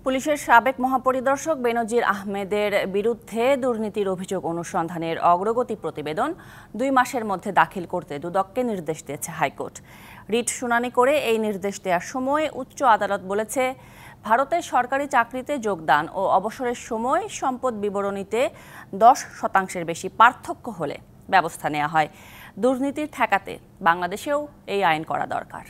পুলিশের সাবেক মহাপরিদর্শক বেনজির আহমেদের বিরুদ্ধে দুর্নীতির অভিযোগ অনুসন্ধানের অগ্রগতি প্রতিবেদন 2 মাসের মধ্যে দাখিল করতে দুদককে নির্দেশ দিয়েছে হাইকোর্ট। রিট শুনানি করে এই নির্দেশ দেওয়ার সময় উচ্চ আদালত বলেছে, ভারতের সরকারি চাকরিতে যোগদান ও অবসরের সময় সম্পদ বিবরণীতে 10% বেশি পার্থক্য হলে ব্যবস্থা নেওয়া হয়। দুর্নীতির ঠেকাতে বাংলাদেশেও এই আইন করা দরকার।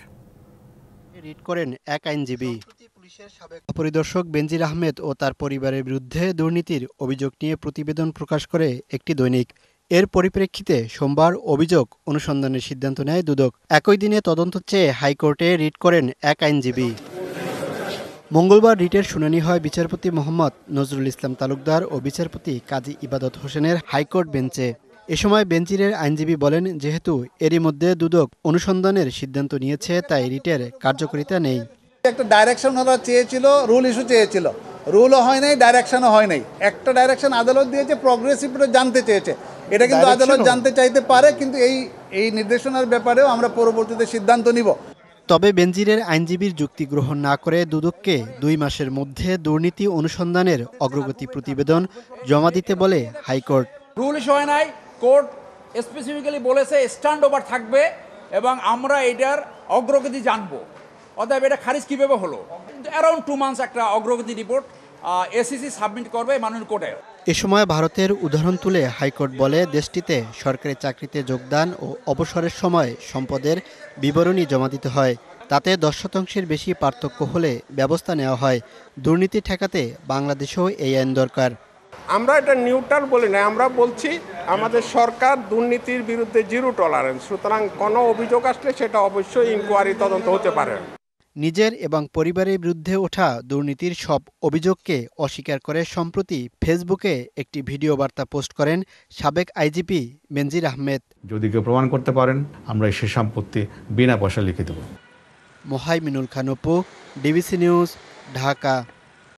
রিট করেন এক আইনজীবী। পুলিশের সাবেক পরিদর্শক বেনজির আহমেদ ও তার পরিবারের বিরুদ্ধে দুর্নীতির অভিযোগ নিয়ে প্রতিবেদন প্রকাশ করে একটি দৈনিক। এর পরিপ্রেক্ষিতে সোমবার অভিযোগ অনুসন্ধানের সিদ্ধান্ত নেয় দুদক। একই দিনে তদন্ত চেয়ে হাইকোর্টে রিট করেন এক আইনজীবী। মঙ্গলবার রিটের শুনানি হয় বিচারপতি মোহাম্মদ নজরুল ইসলাম তালুকদার ও বিচারপতি কাজী ইবাদত হোসেনের হাইকোর্ট বেঞ্চে। এ সময় বেঞ্জিরের আইনজীবী বলেন, যেহেতু এরই মধ্যে দুদক অনুসন্ধানের সিদ্ধান্ত নিয়েছে, তাই রিটের কার্যকারিতা নেই। একটা ডাইরেকশন ওরা চেয়েছিল, রুল ইস্যু চেয়েছিল, রুলও হয় নাই, ডাইরেকশনও হয় নাই। একটা ডাইরেকশন আদালত দিয়েছে, প্রগ্রেসিভ জানতে চেয়েছে। এটা কিন্তু আদালত জানতে চাইতে পারে, কিন্তু এই নির্দেশনার ব্যাপারেও আমরা পরবর্তীতে সিদ্ধান্ত নিব। তবে বেনজিরের আইনজীবীর যুক্তি গ্রহণ না করে দুদককে 2 মাসের মধ্যে দুর্নীতি অনুসন্ধানের অগ্রগতি প্রতিবেদন জমা দিতে বলে হাইকোর্ট। রুল ইস্যু হয় নাই, কোর্ট স্পেসিফিক্যালি বলেছে স্ট্যান্ড ওভার থাকবে এবং আমরা এটার অগ্রগতি জানবো। অতএব এটা খারিজ কীভাবে হলো? অ্যারাউন্ড 2 মান্থস একটা অগ্রগতি রিপোর্ট এসিসি সাবমিট করবে মাননীয় কোর্টে। এ সময় ভারতের উদাহরণ তুলে হাইকোর্ট বলে, দেশটিতে সরকারি চাকরিতে যোগদান ও অবসরের সময় সম্পদের বিবরণী জমা দিতে হয়। তাতে 10% বেশি পার্থক্য হলে ব্যবস্থা নেওয়া হয়। দুর্নীতি ঠেকাতে বাংলাদেশেও এই আইন দরকার। আমরা এটা নিউট্রাল বলি না, আমরা বলছি আমাদের সরকার দুর্নীতির বিরুদ্ধে জিরো টলারেন্স। সুতরাং কোনো অভিযোগ আসলে সেটা অবশ্যই ইনকোয়ারি তদন্ত হতে পারে। নিজের এবং পরিবারের বিরুদ্ধে ওঠা দুর্নীতির সব অভিযোগকে অস্বীকার করে সম্প্রতি ফেসবুকে একটি ভিডিও বার্তা পোস্ট করেন সাবেক আইজিপি বেনজির আহমেদ। যদি কেউ প্রমাণ করতে পারেন, আমরা সে সম্পত্তি বিনা পয়সা লিখে দেব। Mohaiminul Khan Apu, DBC news, Dhaka.